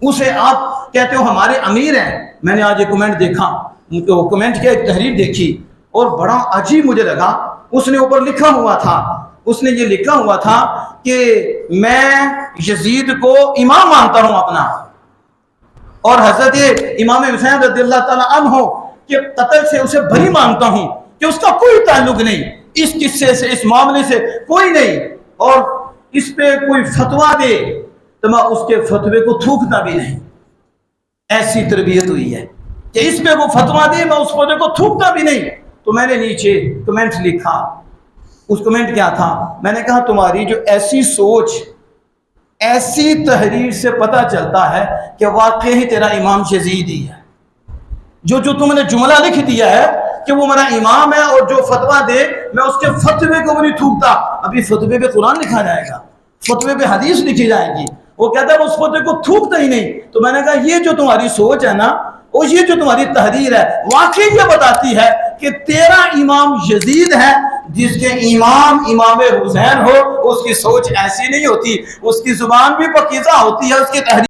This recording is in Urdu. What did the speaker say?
اسے آپ کہتے ہو ہمارے امیر ہیں. میں نے آج ایک کمنٹ دیکھا، کمنٹ کیا، ایک تحریر دیکھی اور بڑا عجیب مجھے لگا. اس نے اوپر لکھا ہوا تھا، اس نے یہ لکھا ہوا تھا کہ میں یزید کو امام مانتا ہوں اپنا، اور حضرت امام حسین رضی اللہ تعالیٰ عنہ کے قتل سے اسے بری مانتا ہوں، کہ اس کا کوئی تعلق نہیں اس قصے سے، اس معاملے سے کوئی نہیں، اور اس پہ کوئی فتویٰ دے تو میں اس کے فتوے کو تھوکتا بھی نہیں. ایسی تربیت ہوئی ہے کہ اس پہ وہ فتویٰ دے میں اس فتوے کو تھوکتا بھی نہیں. تو میں نے نیچے کمنٹ لکھا. اس کمنٹ کیا تھا؟ میں نے کہا تمہاری جو ایسی سوچ، ایسی تحریر سے پتہ چلتا ہے کہ واقعی تیرا امام یزید ہی ہے. جو تم نے جملہ لکھ دیا ہے کہ وہ میرا امام ہے اور جو فتویٰ دے میں اس کے فتوے کو بھی نہیں تھوکتا. ابھی فتوے پہ قرآن لکھا جائے گا، فتوے پہ حدیث لکھی جائے گی، وہ کہتا ہے وہ اس فتوے کو تھوکتا ہی نہیں. تو میں نے کہا یہ جو تمہاری سوچ ہے نا، اور یہ جو تمہاری تحریر ہے، واقعی یہ بتاتی ہے کہ تیرا امام یزید ہے. جس کے امام حسین ہو اس کی سوچ ایسی نہیں ہوتی، اس کی زبان بھی پکیزہ ہوتی ہے، اس کی تحریر